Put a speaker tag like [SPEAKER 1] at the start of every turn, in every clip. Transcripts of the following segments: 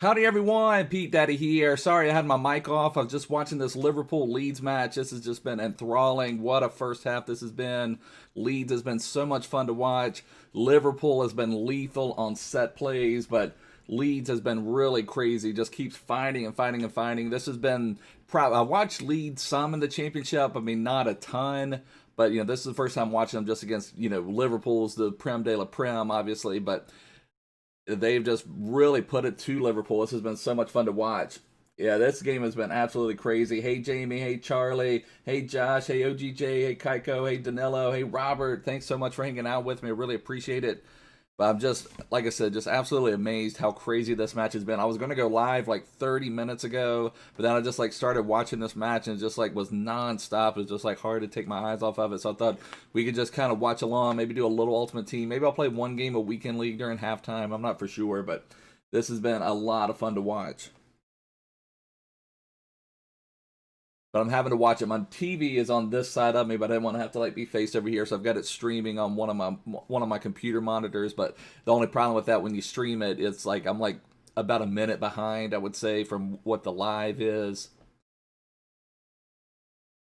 [SPEAKER 1] Howdy everyone, Pete Daddy here. Sorry I had my mic off. I was just watching this Liverpool Leeds match. This has just been enthralling. What a first half this has been. Leeds has been so much fun to watch. Liverpool has been lethal on set plays, but Leeds has been really crazy. Just keeps fighting and fighting and fighting. This has been I watched Leeds some in the championship. I mean, not a ton, but this is the first time watching them just against Liverpool's the Prem de la Prem, obviously, but they've just really put it to Liverpool. This has been so much fun to watch. Yeah, this game has been absolutely crazy. Hey, Jamie. Hey, Charlie. Hey, Josh. Hey, OGJ. Hey, Kaiko. Hey, Danilo. Hey, Robert. Thanks so much for hanging out with me. I really appreciate it. But I'm just, like I said, just absolutely amazed how crazy this match has been. I was going to go live like 30 minutes ago, but then I just like started watching this match and it just like was nonstop. It was just like hard to take my eyes off of it. So I thought we could just kind of watch along, maybe do a little Ultimate Team. Maybe I'll play one game of Weekend League during halftime. I'm not for sure, but this has been a lot of fun to watch. But I'm having to watch it. My TV is on this side of me, but I didn't want to have to like be faced over here, so I've got it streaming on one of my computer monitors. But the only problem with that, when you stream it, it's like I'm like about a minute behind, I would say, from what the live is.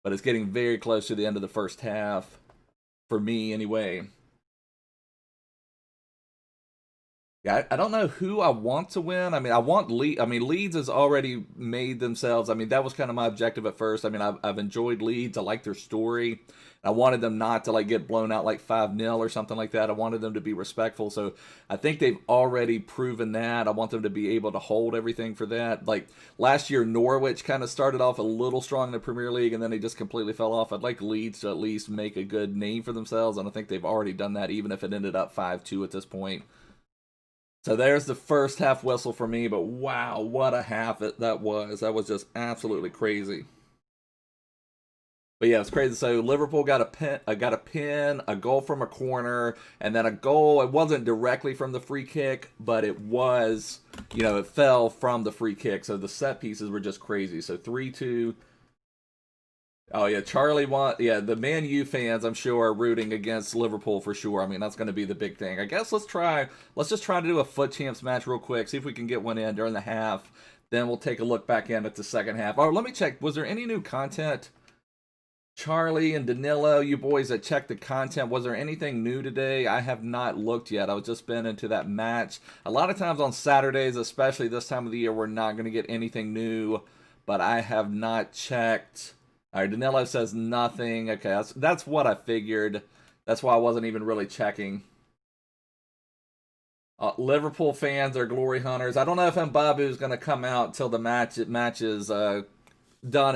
[SPEAKER 1] But it's getting very close to the end of the first half for me, anyway. Yeah, I don't know who I want to win. I mean, Leeds has already made themselves. I mean, that was kind of my objective at first. I mean, I've enjoyed Leeds. I like their story. I wanted them not to like get blown out like 5-0 or something like that. I wanted them to be respectful. So I think they've already proven that. I want them to be able to hold everything for that. Like last year, Norwich kind of started off a little strong in the Premier League and then they just completely fell off. I'd like Leeds to at least make a good name for themselves, and I think they've already done that, even if it ended up 5-2 at this point. So there's the first half whistle for me, but wow, what a half that was. That was just absolutely crazy. But yeah, it's crazy. So Liverpool got a pin, a goal from a corner, and then a goal. It wasn't directly from the free kick, but it was, it fell from the free kick. So the set pieces were just crazy. So 3-2. Oh yeah, Charlie want yeah, the Man U fans I'm sure are rooting against Liverpool for sure. I mean, that's going to be the big thing. I guess let's just try to do a FUT Champs match real quick, see if we can get one in during the half. Then we'll take a look back in at the second half. Oh, let me check. Was there any new content? Charlie and Danilo, you boys that checked the content, was there anything new today? I have not looked yet. I was just been into that match. A lot of times on Saturdays, especially this time of the year, we're not going to get anything new, but I have not checked. All right, Danilo says nothing. Okay, that's what I figured. That's why I wasn't even really checking. Liverpool fans are glory hunters. I don't know if Mbabu is going to come out till the match is done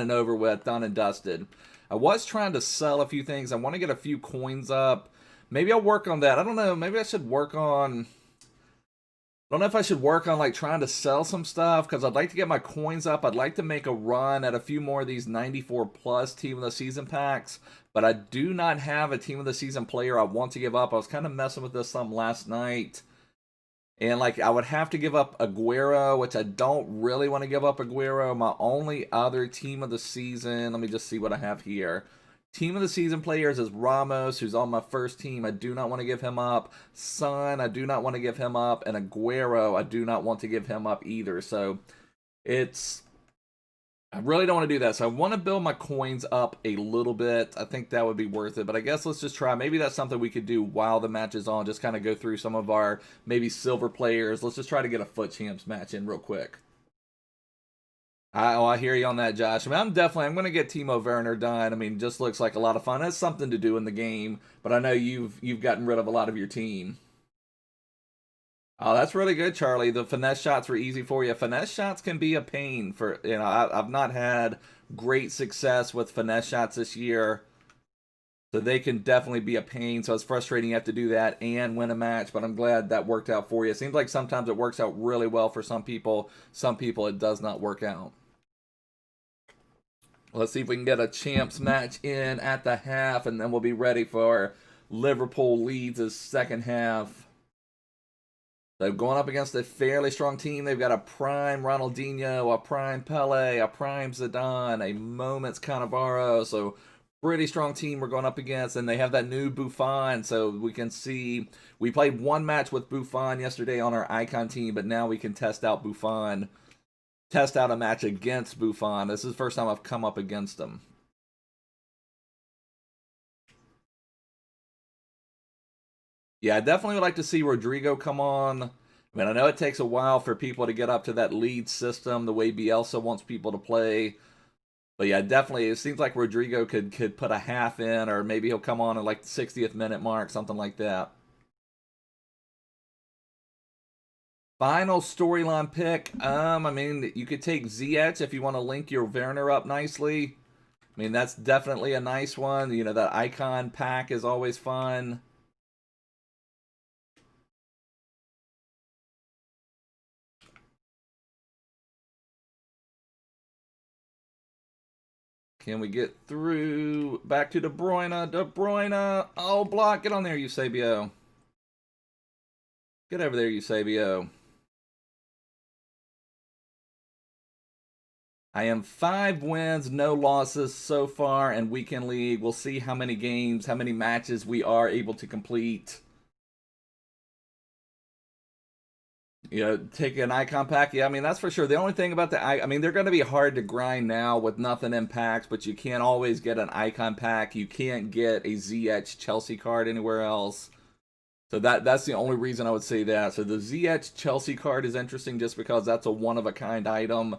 [SPEAKER 1] and over with, done and dusted. I was trying to sell a few things. I want to get a few coins up. Maybe I'll work on that. I don't know. Maybe I should work on. I don't know if I should work on like trying to sell some stuff because I'd like to get my coins up. I'd like to make a run at a few more of these 94 plus team of the season packs, but I do not have a team of the season player I want to give up. I was kind of messing with this some last night. And like I would have to give up Aguero, which I don't really want to give up Aguero. My only other team of the season, let me just see what I have here. Team of the season players is Ramos, who's on my first team. I do not want to give him up. Son, I do not want to give him up. And Aguero, I do not want to give him up either. So I really don't want to do that. So I want to build my coins up a little bit. I think that would be worth it. But I guess let's just try. Maybe that's something we could do while the match is on. Just kind of go through some of our maybe silver players. Let's just try to get a FUT Champs match in real quick. I hear you on that, Josh. I mean, I'm going to get Timo Werner done. I mean, just looks like a lot of fun. It's something to do in the game, but I know you've gotten rid of a lot of your team. Oh, that's really good, Charlie. The finesse shots were easy for you. Finesse shots can be a pain for, I've not had great success with finesse shots this year. So they can definitely be a pain. So it's frustrating you have to do that and win a match, but I'm glad that worked out for you. It seems like sometimes it works out really well for some people. Some people it does not work out. Let's see if we can get a champs match in at the half, and then we'll be ready for Liverpool Leeds' second half. So going up against a fairly strong team. They've got a prime Ronaldinho, a prime Pele, a prime Zidane, a moment's Cannavaro. So pretty strong team we're going up against, and they have that new Buffon, so we can see. We played one match with Buffon yesterday on our icon team, but now we can test out Buffon, test out a match against Buffon. This is the first time I've come up against him. Yeah, I definitely would like to see Rodrigo come on. I mean, I know it takes a while for people to get up to that lead system, the way Bielsa wants people to play. But yeah, definitely, it seems like Rodrigo could put a half in, or maybe he'll come on at like the 60th minute mark, something like that. Final storyline pick. I mean, you could take Ziyech if you want to link your Werner up nicely. I mean, that's definitely a nice one. You know, that icon pack is always fun. Can we get through? Back to De Bruyne. De Bruyne. Oh, block. Get on there, Eusebio. Get over there, Eusebio. I am 5 wins, no losses so far in Weekend League. We'll see how many games, how many matches we are able to complete. You know, take an icon pack. Yeah, I mean, that's for sure. The only thing about I mean, they're going to be hard to grind now with nothing in packs, but you can't always get an icon pack. You can't get a ZH Chelsea card anywhere else. So that's the only reason I would say that. So the ZH Chelsea card is interesting just because that's a one-of-a-kind item.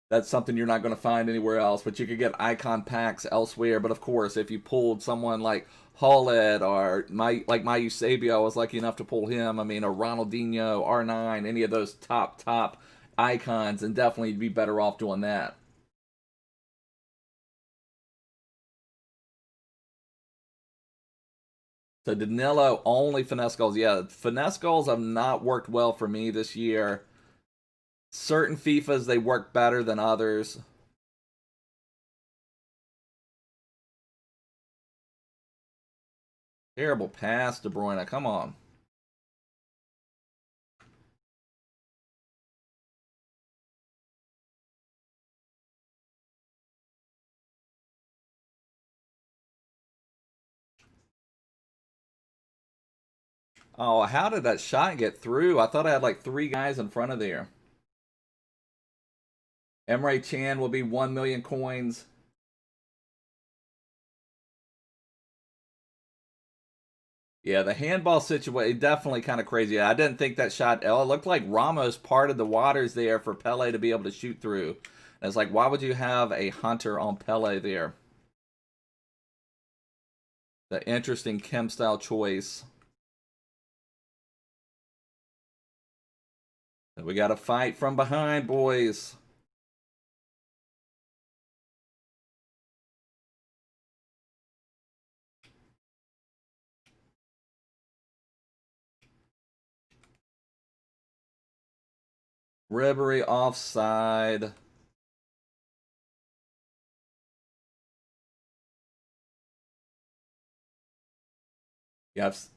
[SPEAKER 1] That's something you're not going to find anywhere else, but you could get icon packs elsewhere. But of course, if you pulled someone like Hollett or my Eusebio, I was lucky enough to pull him. I mean, a Ronaldinho, R9, any of those top icons, and definitely be better off doing that. So Danilo, only finesse goals. Yeah, finesse goals have not worked well for me this year. Certain FIFAs, they work better than others. Terrible pass, De Bruyne. Come on. Oh, how did that shot get through? I thought I had like 3 guys in front of there. Emre Chan will be 1 million coins. Yeah, the handball situation, definitely kind of crazy. I didn't think that shot, oh, it looked like Ramos parted the waters there for Pele to be able to shoot through. And it's like, why would you have a hunter on Pele there? The interesting Kim style choice. We got to fight from behind, boys. Ribery offside. Yes.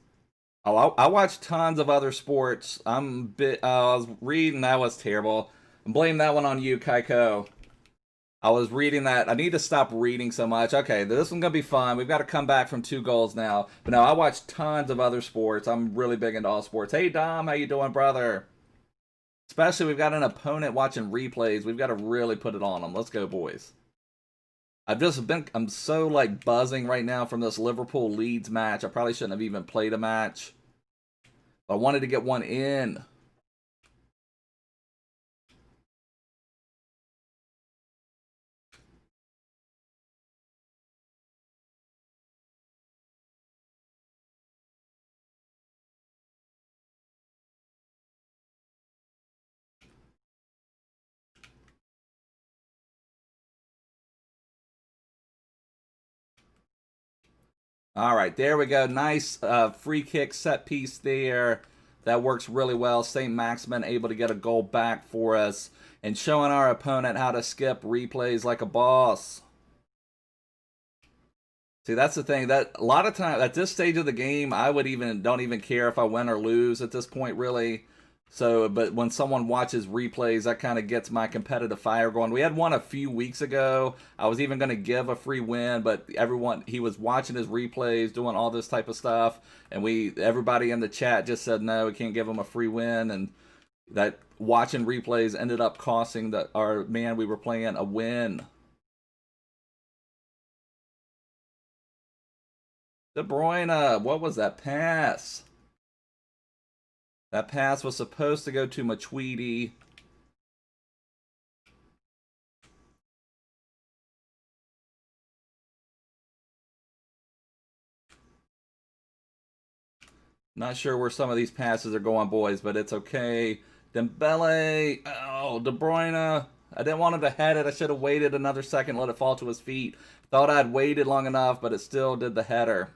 [SPEAKER 1] Oh, I watch tons of other sports. I was reading, that was terrible. Blame that one on you, Kaiko. I was reading that. I need to stop reading so much. Okay, this one's gonna be fun. We've got to come back from 2 goals now. But no, I watch tons of other sports. I'm really big into all sports. Hey Dom, how you doing, brother? Especially we've got an opponent watching replays. We've got to really put it on them. Let's go, boys. I'm so like buzzing right now from this Liverpool Leeds match. I probably shouldn't have even played a match. But I wanted to get one in. All right, there we go. Nice free kick set piece there. That works really well. Saint-Maximin able to get a goal back for us and showing our opponent how to skip replays like a boss. See, that's the thing. That a lot of times at this stage of the game, I don't even care if I win or lose at this point, really. So, but when someone watches replays, that kind of gets my competitive fire going. We had one a few weeks ago. I was even going to give a free win, but everyone, he was watching his replays, doing all this type of stuff, and everybody in the chat just said no, we can't give him a free win, and that watching replays ended up costing our man we were playing a win. De Bruyne, what was that pass? That pass was supposed to go to Matuidi. Not sure where some of these passes are going, boys, but it's okay. Dembele. Oh, De Bruyne. I didn't want him to head it. I should have waited another second, let it fall to his feet. Thought I'd waited long enough, but it still did the header.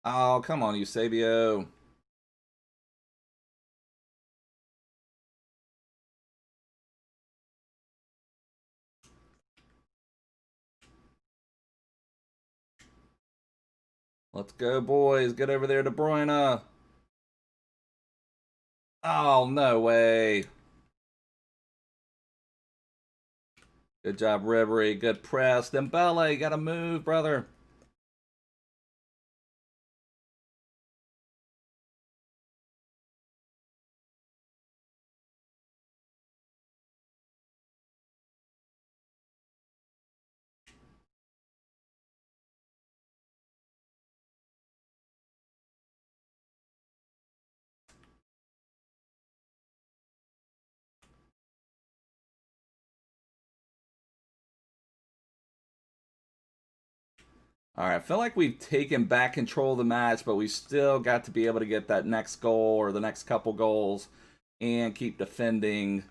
[SPEAKER 1] Oh, come on, Eusebio. Let's go, boys. Get over there, De Bruyne. Oh, no way. Good job, Ribery. Good press. Dembele, gotta move, brother. All right, I feel like we've taken back control of the match, but we still got to be able to get that next goal or the next couple goals and keep defending.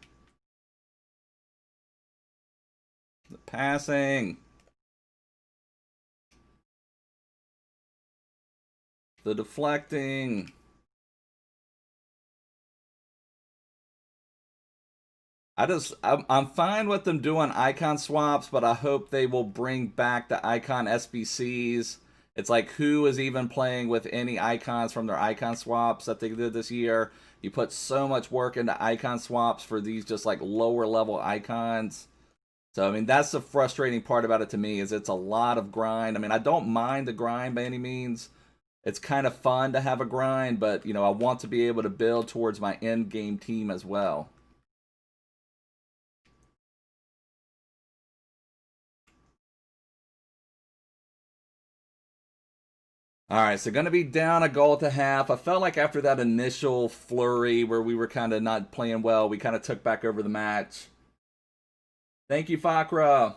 [SPEAKER 1] The passing. The deflecting. I'm fine with them doing icon swaps, but I hope they will bring back the icon SBCs. It's like, who is even playing with any icons from their icon swaps that they did this year? You put so much work into icon swaps for these just like lower level icons. So, I mean, that's the frustrating part about it to me, is it's a lot of grind. I mean, I don't mind the grind by any means. It's kind of fun to have a grind, but, you know, I want to be able to build towards my end game team as well. All right, so going to be down a goal at the half. I felt like after that initial flurry where we were kind of not playing well, we kind of took back over the match. Thank you, Fakra.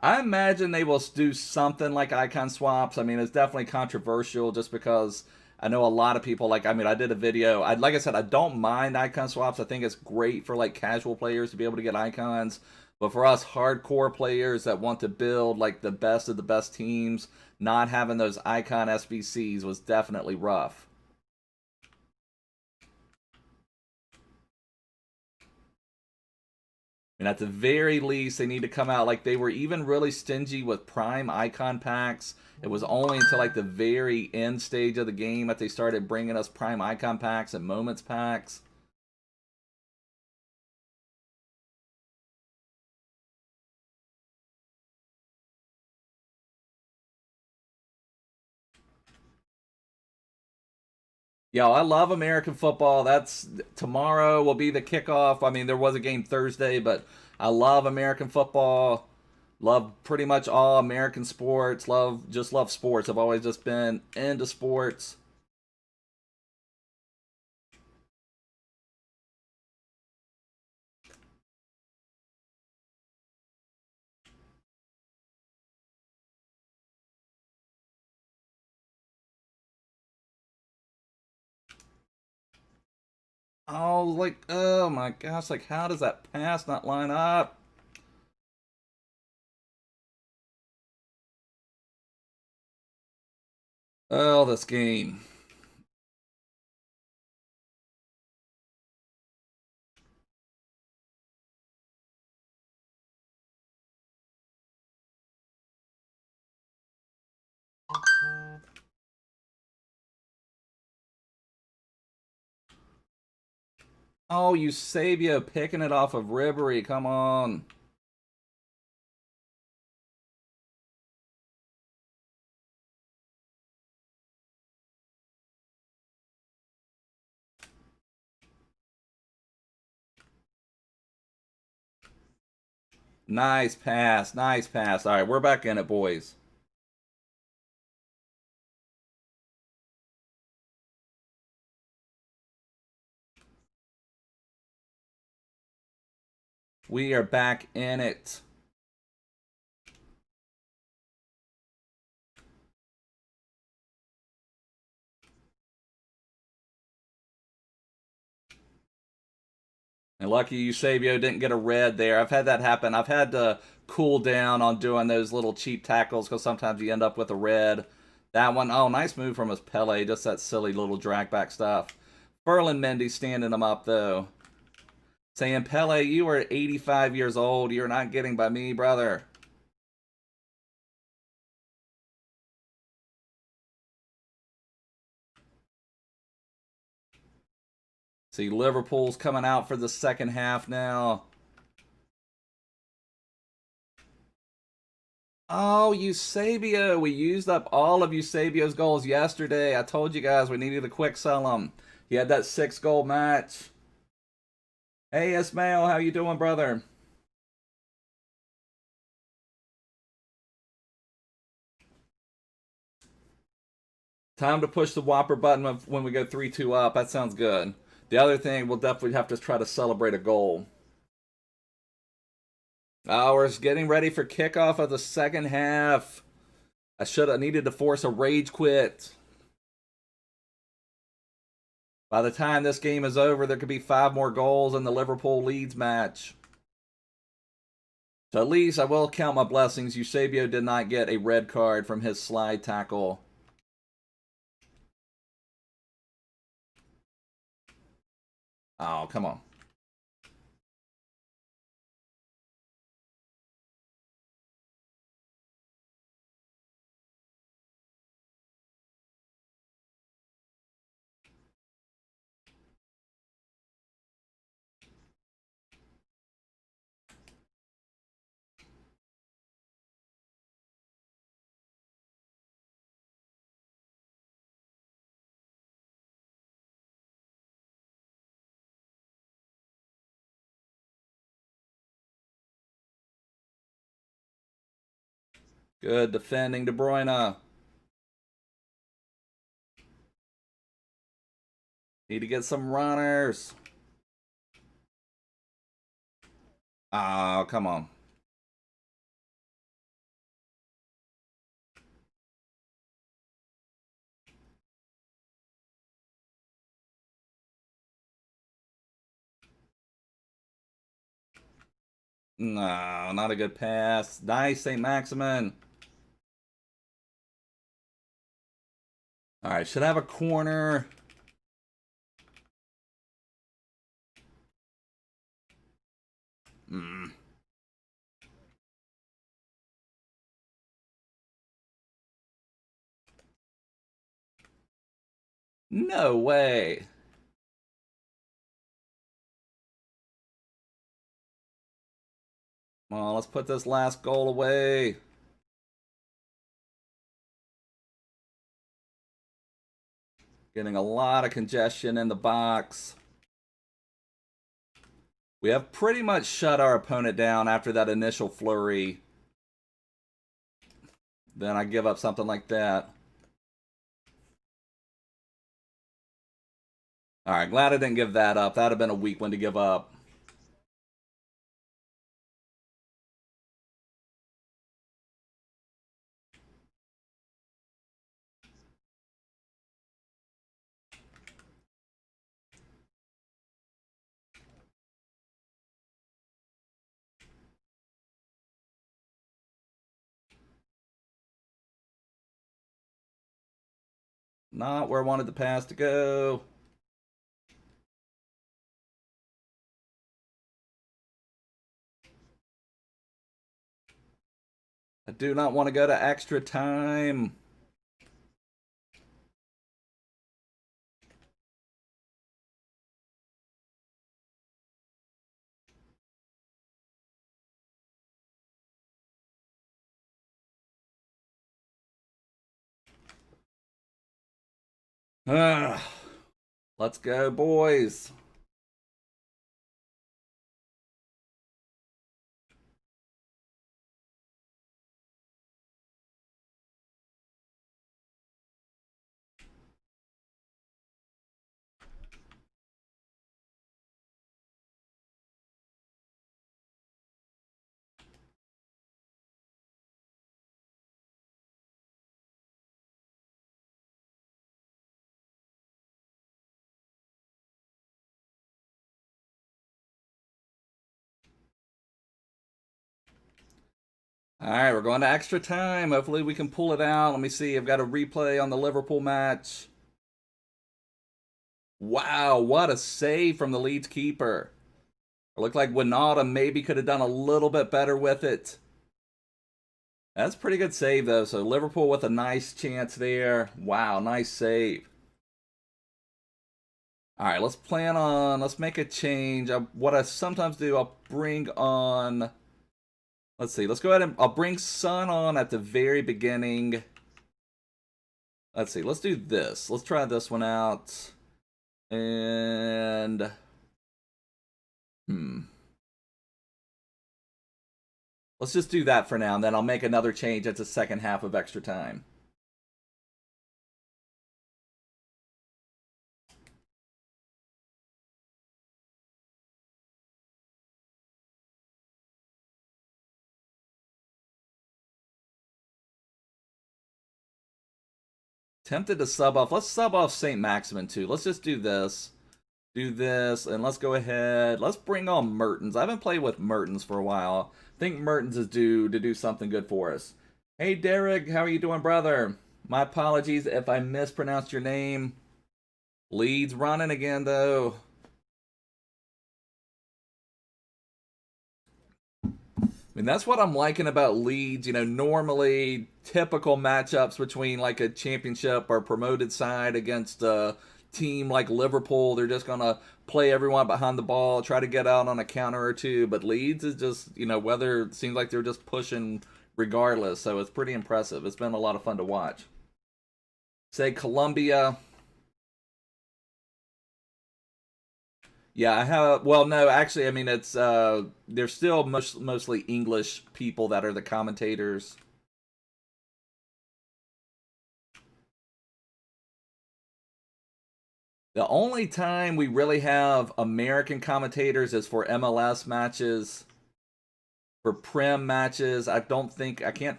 [SPEAKER 1] I imagine they will do something like icon swaps. I mean, it's definitely controversial just because I know a lot of people, like, I mean, I did a video. Like I said, I don't mind icon swaps. I think it's great for like casual players to be able to get icons. But for us hardcore players that want to build like the best of the best teams, not having those icon SBCs was definitely rough. And at the very least, they need to come out like they were even really stingy with prime icon packs. It was only until like the very end stage of the game that they started bringing us prime icon packs and moments packs. Yo, I love American football. That's tomorrow will be the kickoff. I mean, there was a game Thursday, but I love American football. Love pretty much all American sports. Love sports. I've always just been into sports. Oh, like, oh my gosh, like, how does that pass not line up? Oh, this game. Oh, Eusebio picking it off of Ribery. Come on. Nice pass. Nice pass. All right, we're back in it, boys. We are back in it. And lucky Eusebio didn't get a red there. I've had that happen. I've had to cool down on doing those little cheap tackles because sometimes you end up with a red. That one, oh, nice move from his Pele. Just that silly little drag back stuff. Ferland Mendy standing him up, though. Saying, Pele, you are 85 years old. You're not getting by me, brother. See, Liverpool's coming out for the second half now. Oh, Eusebio. We used up all of Eusebio's goals yesterday. I told you guys we needed to quick sell him. He had that 6-goal match. Hey, Ismail, how you doing, brother? Time to push the Whopper button when we go 3-2 up. That sounds good. The other thing, we'll definitely have to try to celebrate a goal. Oh, we're getting ready for kickoff of the second half. I should have needed to force a rage quit. By the time this game is over, there could be 5 more goals in the Liverpool Leeds match. So at least I will count my blessings. Eusebio did not get a red card from his slide tackle. Oh, come on. Good defending, De Bruyne. Need to get some runners. Oh, come on. No, not a good pass. Nice, Saint-Maximin. All right, should have a corner. Hmm. No way. Well, let's put this last goal away. Getting a lot of congestion in the box. We have pretty much shut our opponent down after that initial flurry. Then I give up something like that. All right, glad I didn't give that up. That would have been a weak one to give up. Not where I wanted the pass to go. I do not want to go to extra time. Let's go, boys. All right, we're going to extra time. Hopefully we can pull it out. Let me see. I've got a replay on the Liverpool match. Wow, what a save from the Leeds keeper. It looked like Wijnaldum maybe could have done a little bit better with it. That's a pretty good save, though. So Liverpool with a nice chance there. Wow, nice save. All right, let's make a change. What I sometimes do, I'll bring on... Let's see. Let's go ahead and I'll bring Son on at the very beginning. Let's see. Let's do this. Let's try this one out. And let's just do that for now, and then I'll make another change at the second half of extra time. Tempted to sub off. Let's sub off Saint-Maximin too. Let's just do this. Do this, and let's go ahead. Let's bring on Mertens. I haven't played with Mertens for a while. I think Mertens is due to do something good for us. Hey, Derek, how are you doing, brother? My apologies if I mispronounced your name. Leeds running again, though. I mean, that's what I'm liking about Leeds. You know, normally typical matchups between like a championship or promoted side against a team like Liverpool, they're just going to play everyone behind the ball, try to get out on a counter or two. But Leeds is just, you know, whether it seems like they're just pushing regardless. So it's pretty impressive. It's been a lot of fun to watch. Say Colombia. Yeah, I have. Well, no, actually, I mean, it's there's still mostly English people that are the commentators. The only time we really have American commentators is for MLS matches. For Prem matches, I can't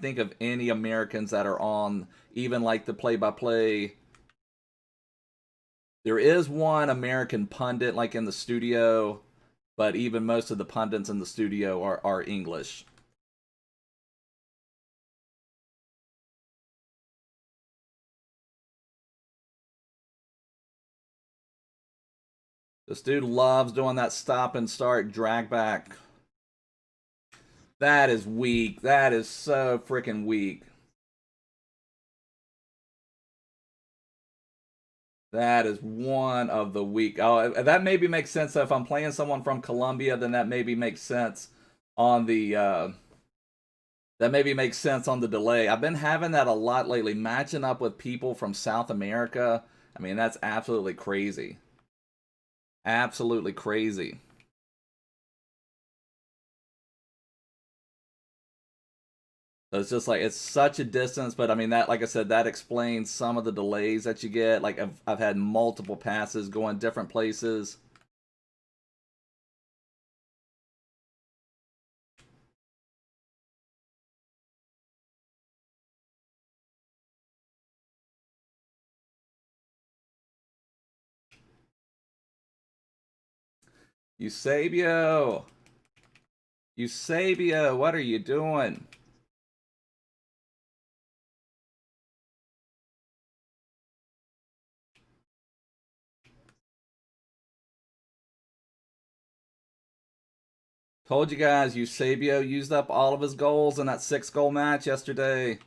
[SPEAKER 1] think of any Americans that are on even like the play-by-play. There is one American pundit like in the studio, but even most of the pundits in the studio are English. This dude loves doing that stop and start drag back. That is weak. That is so freaking weak. That is one of the weak. Oh, that maybe makes sense. So if I'm playing someone from Colombia, then that maybe makes sense on the that maybe makes sense on the delay. I've been having that a lot lately, matching up with people from South America. I mean, that's absolutely crazy. Absolutely crazy. So it's just like it's such a distance, but I mean that, like I said, that explains some of the delays that you get. Like I've had multiple passes going different places. Eusebio, Eusebio, what are you doing? Told you guys, Eusebio used up all of his goals in that 6-goal match yesterday.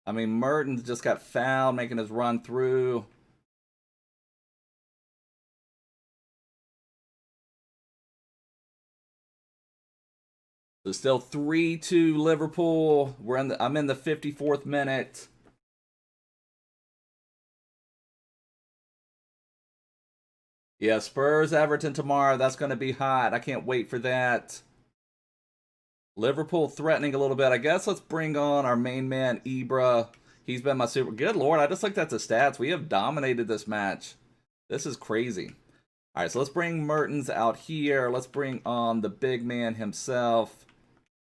[SPEAKER 1] I mean, Mertens just got fouled, making his run through. So still 3-2 Liverpool. I'm in the 54th minute. Yeah, Spurs Everton tomorrow. That's going to be hot. I can't wait for that. Liverpool threatening a little bit. I guess let's bring on our main man, Ibra. He's been my super... Good Lord, I just looked at the stats. We have dominated this match. This is crazy. All right, so let's bring Mertens out here. Let's bring on the big man himself.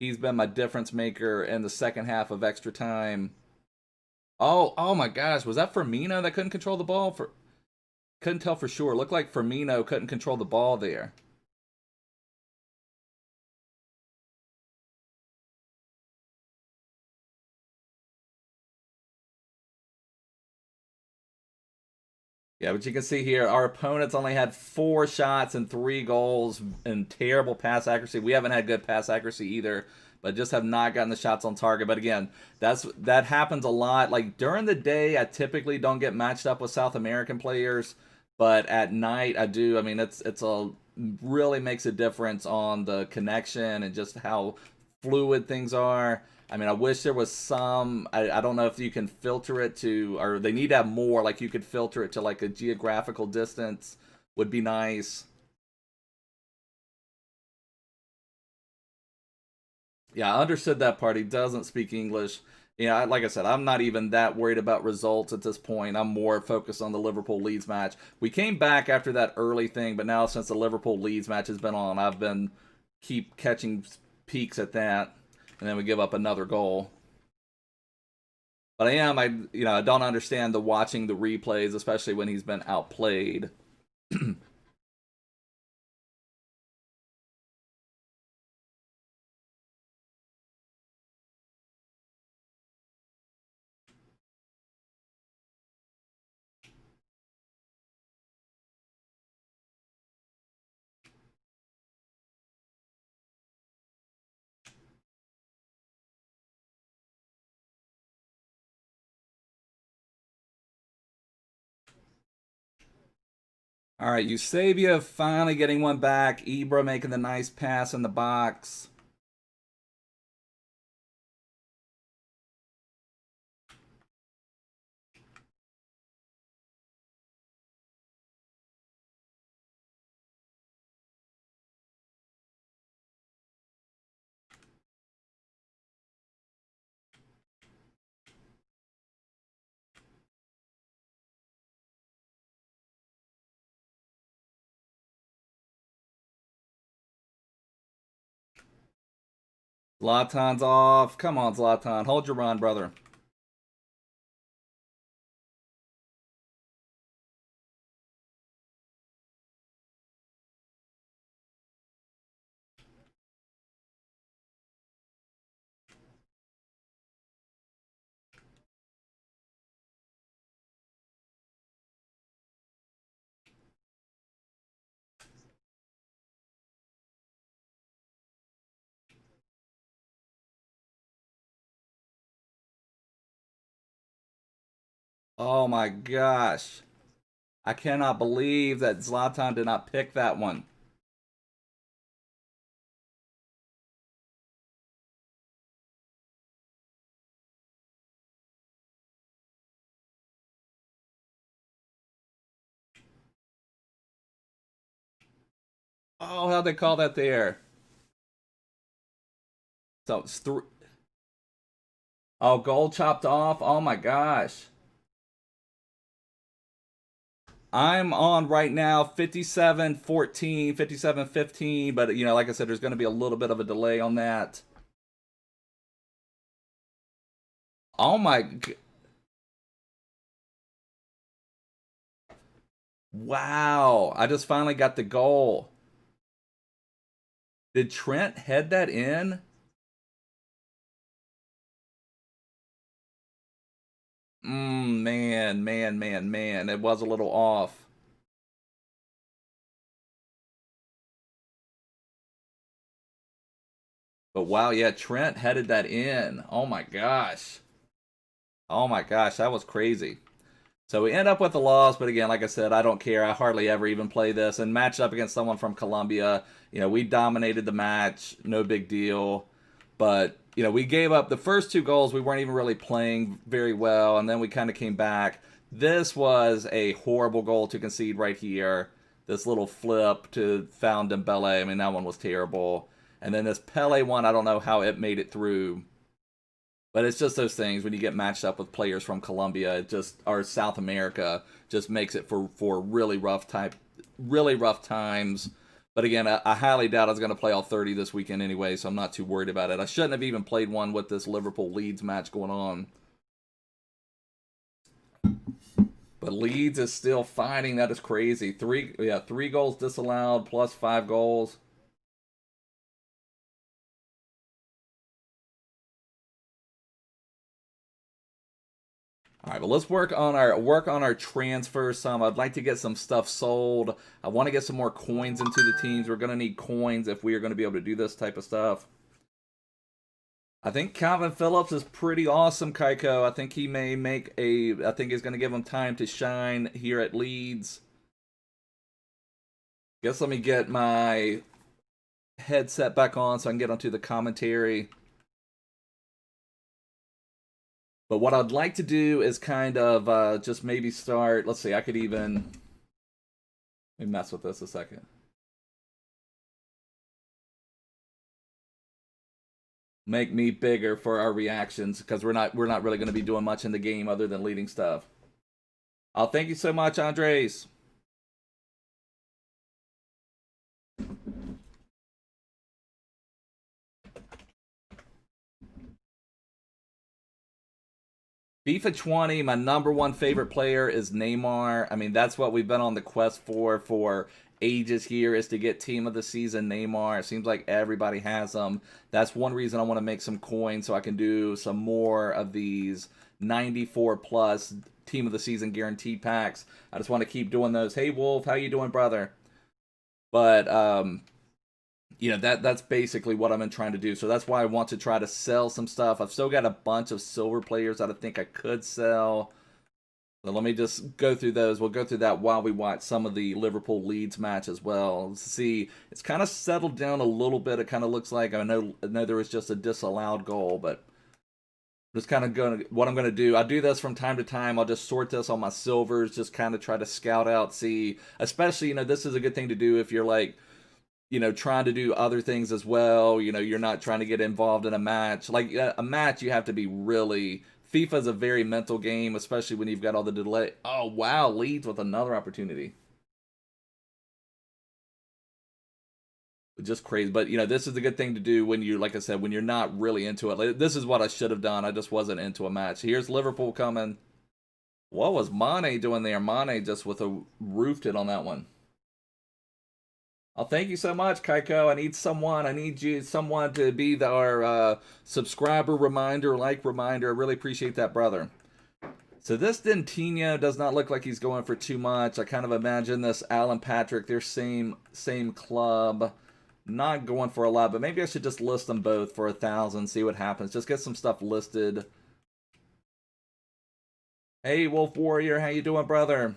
[SPEAKER 1] He's been my difference maker in the second half of extra time. Oh my gosh. Was that Firmino that couldn't control the ball? Couldn't tell for sure. It looked like Firmino couldn't control the ball there. Yeah, but you can see here, our opponents only had 4 shots and 3 goals and terrible pass accuracy. We haven't had good pass accuracy either, but just have not gotten the shots on target. But again, that happens a lot. Like during the day, I typically don't get matched up with South American players, but at night I do. I mean, it's really makes a difference on the connection and just how fluid things are. I mean, I wish there was some, I don't know if you can filter it to, or they need to have more, like you could filter it to like a geographical distance would be nice. Yeah, I understood that part. He doesn't speak English. Yeah, like I said, I'm not even that worried about results at this point. I'm more focused on the Liverpool Leeds match. We came back after that early thing, but now since the Liverpool Leeds match has been on, I've been keep catching peaks at that, and then we give up another goal. But I don't understand the watching the replays, especially when he's been outplayed. All right, Eusebio finally getting one back. Ibra making the nice pass in the box. Zlatan's off. Come on, Zlatan. Hold your run, brother. Oh my gosh. I cannot believe that Zlatan did not pick that one. Oh, how'd they call that there? So it's oh, goal chopped off. Oh my gosh. I'm on right now 57-14, 57-15, but like I said, there's going to be a little bit of a delay on that. Oh my Wow. I just finally got the goal. Did Trent head that in? Man. It was a little off. But wow, yeah, Trent headed that in. Oh my gosh. Oh my gosh, that was crazy. So we end up with a loss, but again, like I said, I don't care. I hardly ever even play this. And matched up against someone from Colombia, we dominated the match. No big deal. But, we gave up the first two goals. We weren't even really playing very well. And then we kind of came back. This was a horrible goal to concede right here. This little flip to found Dembele. I mean, that one was terrible. And then this Pele one, I don't know how it made it through. But it's just those things when you get matched up with players from Colombia, it just or South America just makes it for really rough times. But again, I highly doubt I was going to play all 30 this weekend anyway, so I'm not too worried about it. I shouldn't have even played one with this Liverpool Leeds match going on. But Leeds is still fighting. That is crazy. Three goals disallowed plus 5 goals. All right, but let's work on our transfers some. I'd like to get some stuff sold. I want to get some more coins into the teams. We're gonna need coins if we are gonna be able to do this type of stuff. I think Calvin Phillips is pretty awesome, Kaiko. I think he may make I think he's gonna give him time to shine here at Leeds. Guess let me get my headset back on so I can get onto the commentary. But what I'd like to do is kind of just maybe start. Let's see, I could even let me mess with this a second. Make me bigger for our reactions because we're not really going to be doing much in the game other than leading stuff. Oh, thank you so much, Andres. FIFA 20, my #1 favorite player is Neymar. I mean, that's what we've been on the quest for ages here is to get team of the season Neymar. It seems like everybody has them. That's one reason I want to make some coins so I can do some more of these 94 plus team of the season guaranteed packs. I just want to keep doing those. Hey Wolf, how you doing, brother? But that's basically what I've been trying to do. So that's why I want to try to sell some stuff. I've still got a bunch of silver players that I think I could sell. So let me just go through those. We'll go through that while we watch some of the Liverpool Leeds match as well. Let's see, it's kind of settled down a little bit. It kind of looks like I know there was just a disallowed goal, but just kind of going. What I'm going to do, I do this from time to time. I'll just sort this on my silvers, just kind of try to scout out, see. Especially, this is a good thing to do if you're like trying to do other things as well. You're not trying to get involved in a match. Like a match, you have to be really. FIFA is a very mental game, especially when you've got all the delay. Oh, wow. Leeds with another opportunity. Just crazy. But, this is a good thing to do when you, like I said, when you're not really into it. Like, this is what I should have done. I just wasn't into a match. Here's Liverpool coming. What was Mane doing there? Mane just with a roofed it on that one. Oh, thank you so much, Kaiko. I need someone to be our subscriber reminder, like reminder. I really appreciate that, brother. So this Dentino does not look like he's going for too much. I kind of imagine this Allan Patrick, they're same club, not going for a lot, but maybe I should just list them both for 1,000, see what happens. Just get some stuff listed. Hey, Wolf Warrior, how you doing, brother?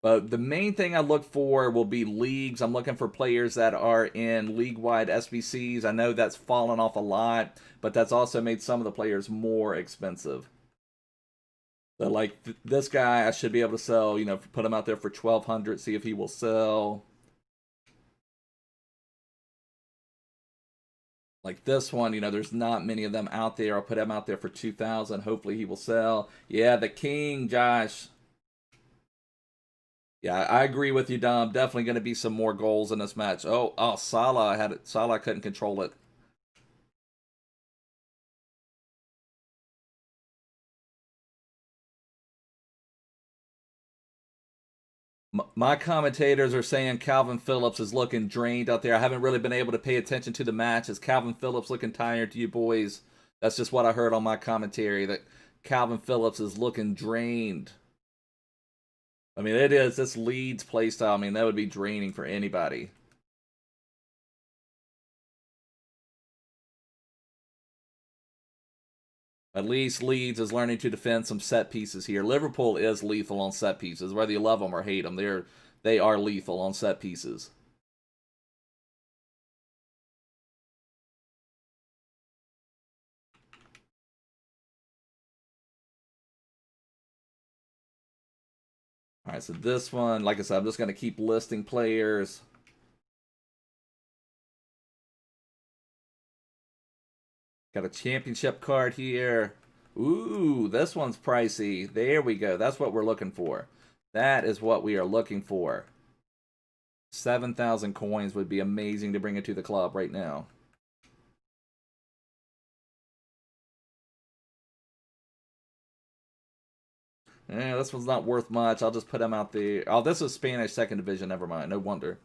[SPEAKER 1] But the main thing I look for will be leagues. I'm looking for players that are in league-wide SBCs. I know that's fallen off a lot, but that's also made some of the players more expensive. So like this guy, I should be able to sell, put him out there for 1,200, see if he will sell. Like this one, there's not many of them out there. I'll put him out there for 2,000. Hopefully he will sell. Yeah, the king, Josh. Yeah, I agree with you, Dom. Definitely going to be some more goals in this match. Oh, Salah had it. Salah couldn't control it. My commentators are saying Calvin Phillips is looking drained out there. I haven't really been able to pay attention to the match. Is Calvin Phillips looking tired to you boys? That's just what I heard on my commentary, that Calvin Phillips is looking drained. I mean, it is. This Leeds playstyle, I mean, that would be draining for anybody. At least Leeds is learning to defend some set pieces here. Liverpool is lethal on set pieces. Whether you love them or hate them, they are lethal on set pieces. All right, so this one, like I said, I'm just going to keep listing players. Got a championship card here. Ooh, this one's pricey. There we go. That's what we're looking for. That is what we are looking for. 7,000 coins would be amazing to bring into the club right now. This one's not worth much. I'll just put him out there. Oh, this is Spanish second division. Never mind. No wonder.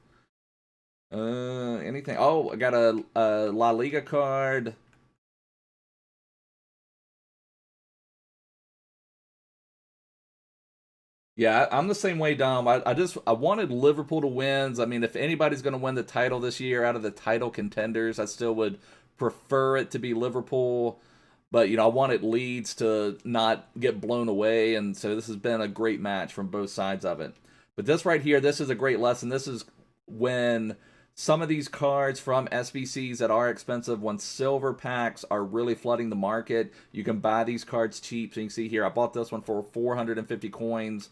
[SPEAKER 1] Anything? Oh, I got a La Liga card. Yeah, I'm the same way, Dom. I wanted Liverpool to win. I mean, if anybody's going to win the title this year out of the title contenders, I still would prefer it to be Liverpool. But, you know, I wanted Leeds to not get blown away, and so this has been a great match from both sides of it. But this right here, this is a great lesson. This is when some of these cards from SBCs that are expensive, when silver packs are really flooding the market, you can buy these cards cheap. So you can see here, I bought this one for 450 coins,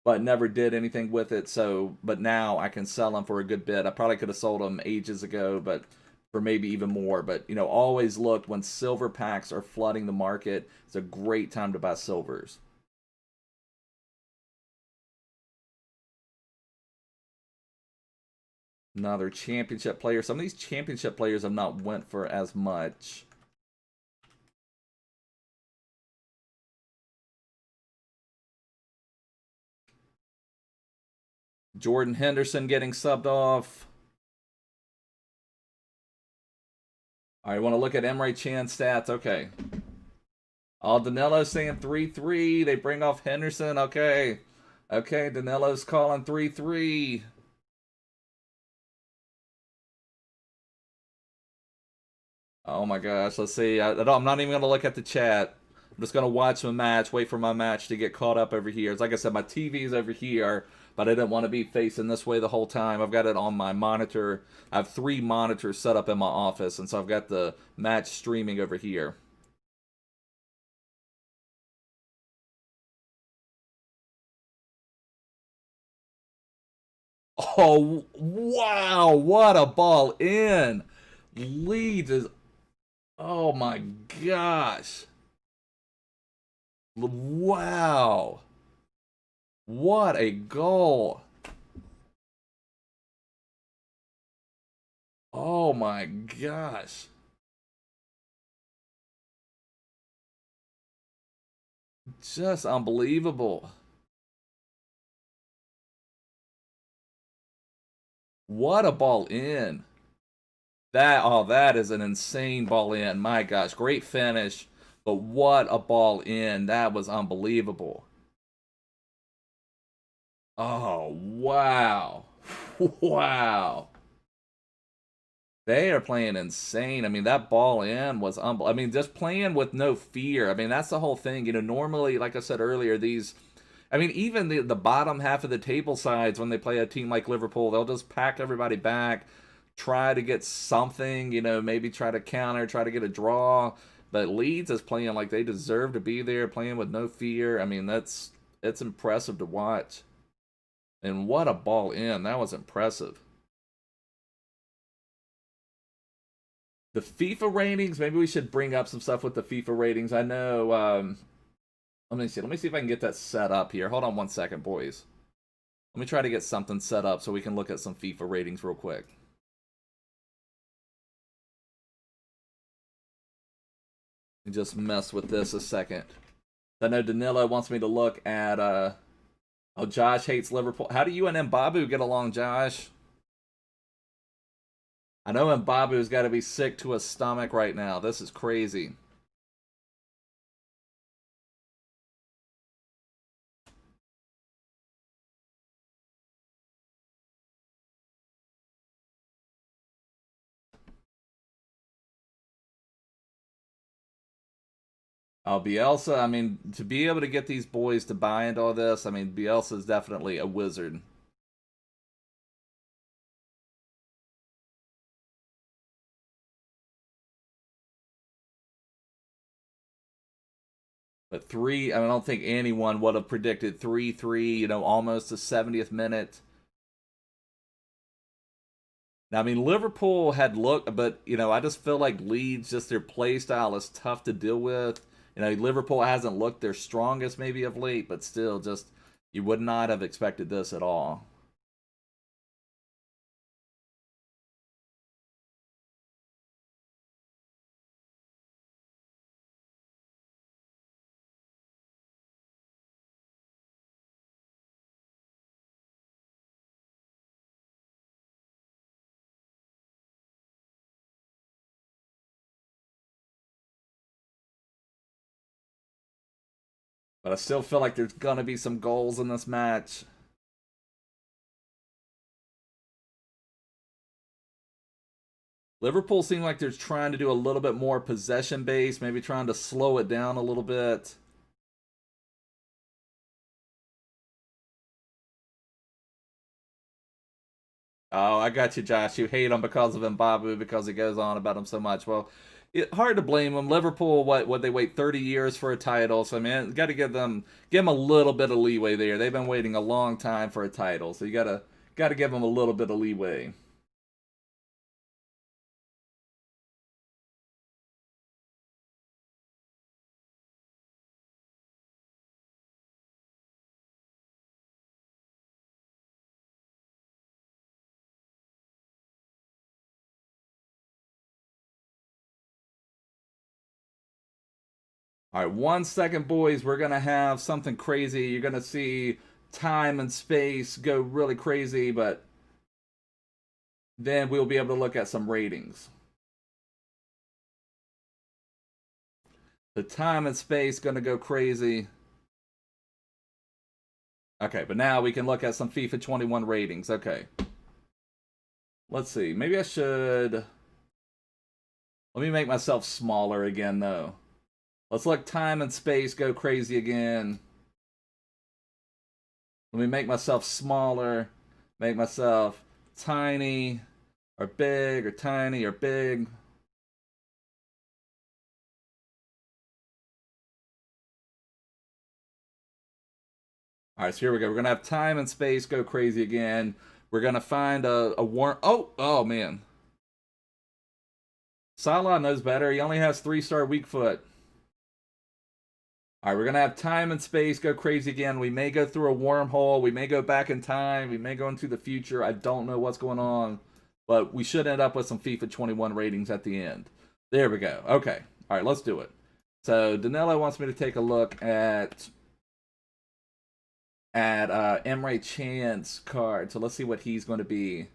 [SPEAKER 1] but never did anything with it. So, but now I can sell them for a good bit. I probably could have sold them ages ago, but for maybe even more. But, you know, always look when silver packs are flooding the market. It's a great time to buy silvers. Another championship player. Some of these championship players have not went for as much. Jordan Henderson getting subbed off. All right, want to look at Emre Can's stats. Okay. Oh, Danelo's saying 3-3. They bring off Henderson. Okay. Okay, Danelo's calling 3-3. Oh my gosh, let's see. I'm not even going to look at the chat. I'm just going to watch the match, wait for my match to get caught up over here. It's like I said, my TV is over here, but I didn't want to be facing this way the whole time. I've got it on my monitor. I have 3 monitors set up in my office, and so I've got the match streaming over here. Oh, wow, what a ball in. Leeds is, oh my gosh. Wow. What a goal. Oh my gosh. Just unbelievable. What a ball in. That is an insane ball in. My gosh, great finish. But what a ball in. That was unbelievable. Oh, wow. Wow. They are playing insane. I mean, that ball in was unbelievable. I mean, just playing with no fear. I mean, that's the whole thing. You know, normally, like I said earlier, these... I mean, even the bottom half of the table sides, when they play a team like Liverpool, they'll just pack everybody back, try to get something, you know, maybe try to counter, try to get a draw. But Leeds is playing like they deserve to be there, playing with no fear. I mean, it's impressive to watch. And what a ball in. That was impressive. The FIFA ratings, maybe we should bring up some stuff with the FIFA ratings. I know, let me see. Let me see if I can get that set up here. Hold on one second, boys. Let me try to get something set up so we can look at some FIFA ratings real quick. And just mess with this a second. I know Danilo wants me to look at Oh, Josh hates Liverpool. How do you and Mbabu get along, Josh? I know Mbabu's got to be sick to his stomach right now. This is crazy. Oh, Bielsa, I mean, to be able to get these boys to buy into all this, I mean, Bielsa's definitely a wizard. But I mean, I don't think anyone would have predicted 3-3, you know, almost the 70th minute. Now, I mean, Liverpool had looked, but, you know, I just feel like Leeds, just their play style is tough to deal with. You know, Liverpool hasn't looked their strongest maybe of late, but still, just, you would not have expected this at all. But I still feel like there's going to be some goals in this match. Liverpool seem like they're trying to do a little bit more possession base, maybe trying to slow it down a little bit. Oh, I got you, Josh. You hate him because of Mbabu because he goes on about him so much. Well, hard to blame him. Liverpool, what they wait 30 years for a title, so I mean, got to give them a little bit of leeway there. They've been waiting a long time for a title, so you gotta give them a little bit of leeway. All right, 1 second, boys. We're gonna have something crazy. You're gonna see time and space go really crazy, but then we'll be able to look at some ratings. The time and space gonna go crazy. Okay, but now we can look at some FIFA 21 ratings. Okay. Let's see. Maybe I should... Let me make myself smaller again, though. Let's let time and space go crazy again. Let me make myself smaller. Make myself tiny or big or tiny or big. All right, so here we go. We're going to have time and space go crazy again. We're going to find a warm... Oh, man. Salah knows better. He only has 3-star weak foot. All right, we're going to have time and space go crazy again. We may go through a wormhole. We may go back in time. We may go into the future. I don't know what's going on. But we should end up with some FIFA 21 ratings at the end. There we go. Okay. All right, let's do it. So Danilo wants me to take a look at Emre Can's card. So let's see what he's going to be.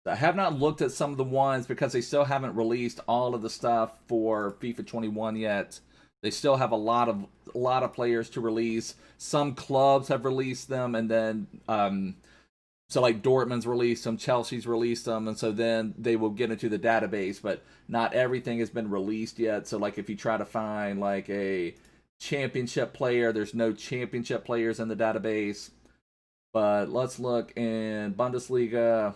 [SPEAKER 1] I have not looked at some of the ones because they still haven't released all of the stuff for FIFA 21 yet. They still have a lot of players to release. Some clubs have released them, and then so like Dortmund's released them, Chelsea's released them, and so then they will get into the database. But not everything has been released yet. So like if you try to find like a championship player, there's no championship players in the database. But let's look in Bundesliga.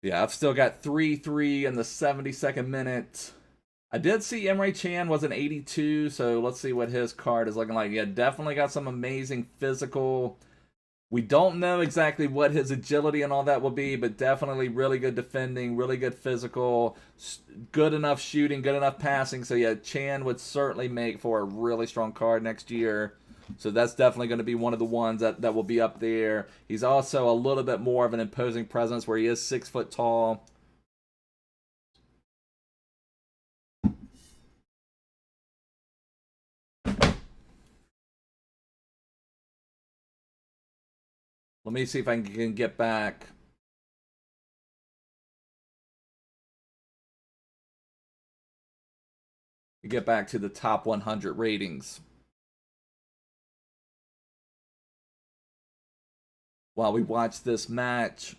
[SPEAKER 1] Yeah, I've still got 3-3 in the 72nd minute. I did see Emre Can was an 82, so let's see what his card is looking like. Yeah, definitely got some amazing physical. We don't know exactly what his agility and all that will be, but definitely really good defending, really good physical, good enough shooting, good enough passing. So yeah, Chan would certainly make for a really strong card next year. So that's definitely going to be one of the ones that will be up there. He's also a little bit more of an imposing presence where he is 6 foot tall. Let me see if I can get back. Get back to the top 100 ratings. While we watch this match.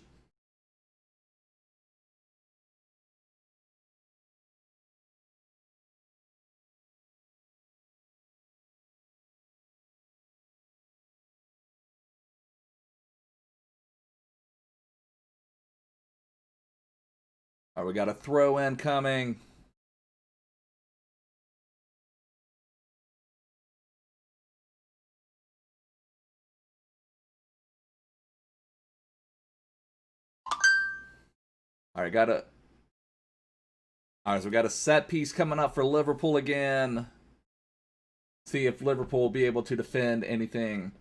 [SPEAKER 1] All right, we got a throw in coming. All right, All right, so we got a set piece coming up for Liverpool again. See if Liverpool will be able to defend anything.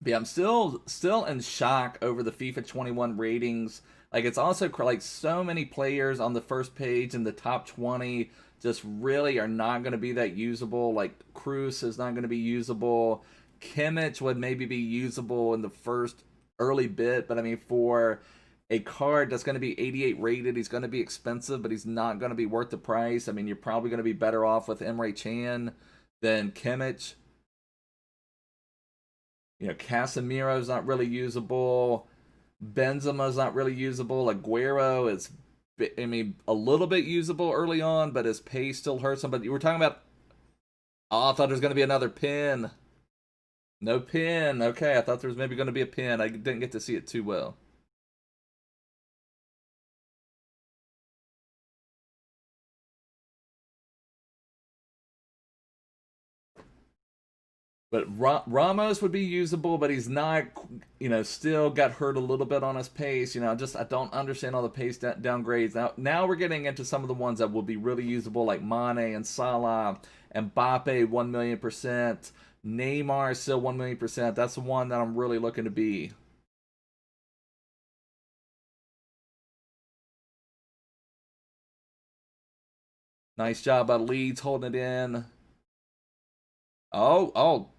[SPEAKER 1] But yeah, I'm still in shock over the FIFA 21 ratings. Like, it's also like so many players on the first page in the top 20 just really are not going to be that usable. Like, Kroos is not going to be usable. Kimmich would maybe be usable in the first early bit, but I mean, for a card that's going to be 88 rated, he's going to be expensive, but he's not going to be worth the price. I mean, you're probably going to be better off with Emre Can than Kimmich. You know, Casemiro's not really usable. Benzema's not really usable. Aguero is, I mean, a little bit usable early on, but his pace still hurts him. But you were talking about, oh, I thought there was going to be another pin. No pin. Okay, I thought there was maybe going to be a pin. I didn't get to see it too well. But Ramos would be usable, but he's not, you know, still got hurt a little bit on his pace. You know, I don't understand all the pace downgrades. Now we're getting into some of the ones that will be really usable, like Mane and Salah, Mbappe 1,000,000%, Neymar still 1,000,000%. That's the one that I'm really looking to be. Nice job by Leeds holding it in. Oh,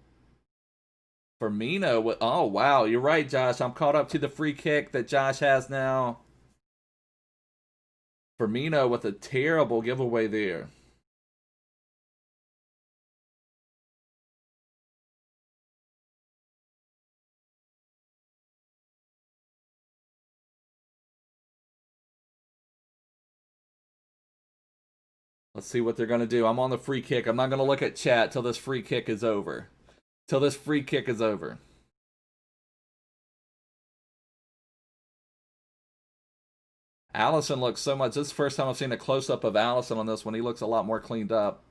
[SPEAKER 1] Firmino. Oh, wow. You're right, Josh. I'm caught up to the free kick that Josh has now. Firmino with a terrible giveaway there. Let's see what they're going to do. I'm on the free kick. I'm not going to look at chat till this free kick is over. Till this free kick is over. Allison looks so much. This is the first time I've seen a close-up of Allison on this one. He looks a lot more cleaned up.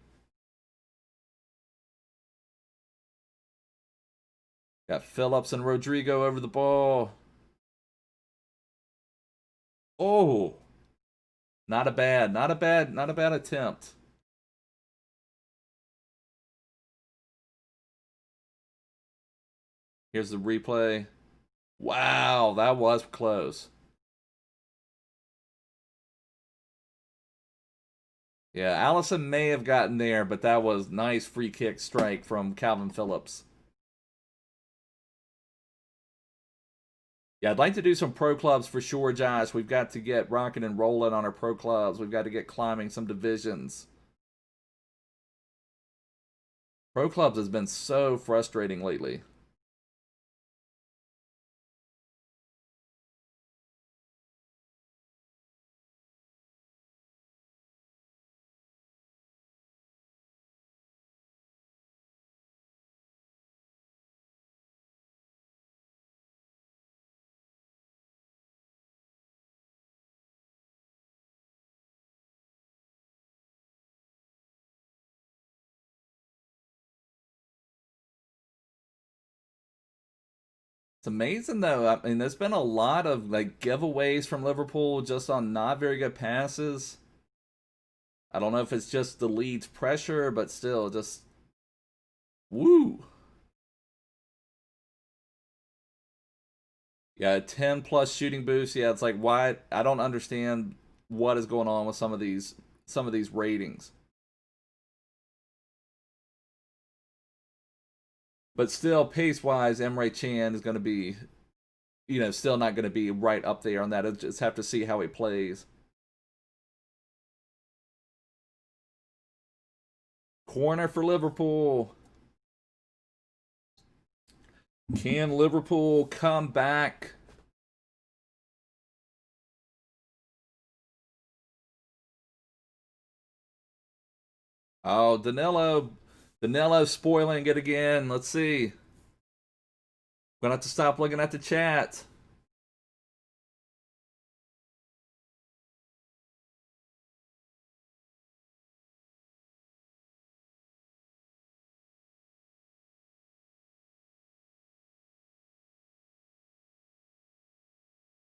[SPEAKER 1] Got Phillips and Rodrigo over the ball. Oh. Not a bad attempt. Here's the replay. Wow, that was close. Yeah, Allison may have gotten there, but that was nice free kick strike from Calvin Phillips. Yeah, I'd like to do some pro clubs for sure, Josh. We've got to get rocking and rolling on our pro clubs. We've got to get climbing some divisions. Pro clubs has been so frustrating lately. It's amazing though. I mean, there's been a lot of like giveaways from Liverpool just on not very good passes. I don't know if it's just the Leeds pressure, but still, just woo. Yeah, 10 plus shooting boost. Yeah, it's like why I don't understand what is going on with some of these ratings. But still, pace wise, Emre Can is going to be still not going to be right up there on that. I'll just have to see how he plays. Corner for Liverpool. Can Liverpool come back? Oh, Danilo spoiling it again. Let's see. Gonna have to stop looking at the chat.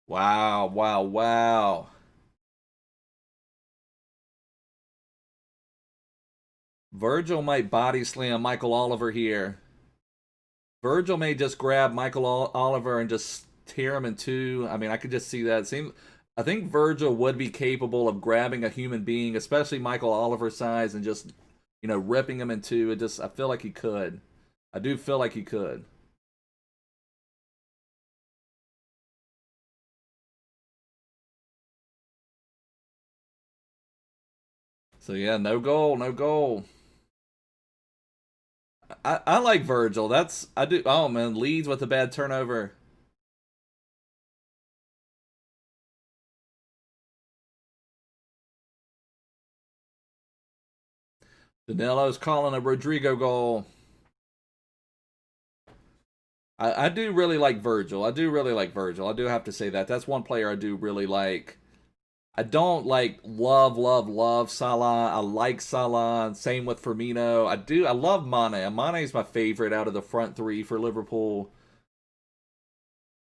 [SPEAKER 1] Wow, wow, wow. Virgil might body slam Michael Oliver here. Virgil may just grab Michael Oliver and just tear him in two. I mean, I could just see that. I think Virgil would be capable of grabbing a human being, especially Michael Oliver's size, and just, ripping him in two. I feel like he could. I do feel like he could. So yeah, no goal, no goal. I like Virgil. I do. Oh man, Leeds with a bad turnover. Danilo's calling a Rodrigo goal. I do really like Virgil. I do really like Virgil. I do have to say that. That's one player I do really like. I don't love Salah. I like Salah. Same with Firmino. I love Mane. Mane is my favorite out of the front three for Liverpool.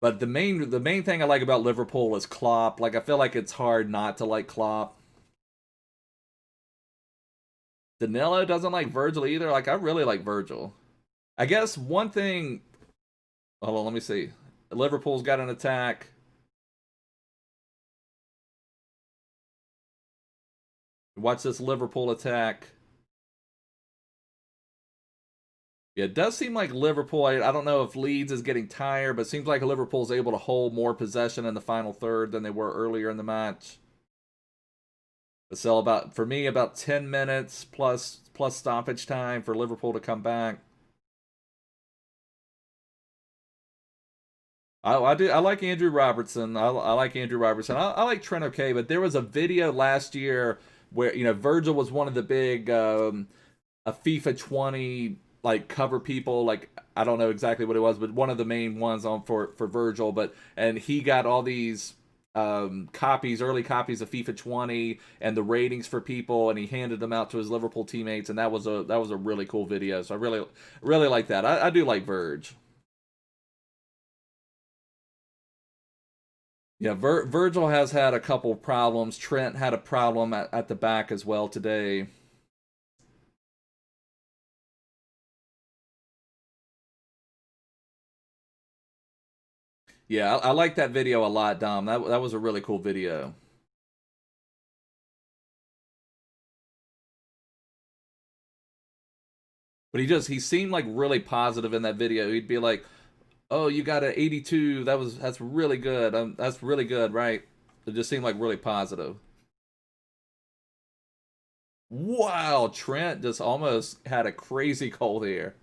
[SPEAKER 1] But the main thing I like about Liverpool is Klopp. Like, I feel like it's hard not to like Klopp. Danilo doesn't like Virgil either. Like, I really like Virgil. I guess one thing. Hold on, let me see. Liverpool's got an attack. Watch this Liverpool attack. Yeah, it does seem like Liverpool, I don't know if Leeds is getting tired, but it seems like Liverpool's able to hold more possession in the final third than they were earlier in the match. So for me, about 10 minutes plus stoppage time for Liverpool to come back. I like Andrew Robertson. I like Andrew Robertson. I like Trent okay, but there was a video last year where Virgil was one of the big a FIFA 20 like cover people. Like, I don't know exactly what it was, but one of the main ones on for Virgil. And he got all these early copies of FIFA 20 and the ratings for people, and he handed them out to his Liverpool teammates, and that was a really cool video. So I really like that. I do like Verge. Yeah, Virgil has had a couple problems. Trent had a problem at the back as well today. Yeah, I like that video a lot, Dom. That was a really cool video. But he seemed like really positive in that video. He'd be like, "Oh, you got an 82. That's really good. That's really good, right?" It just seemed like really positive. Wow, Trent just almost had a crazy goal there.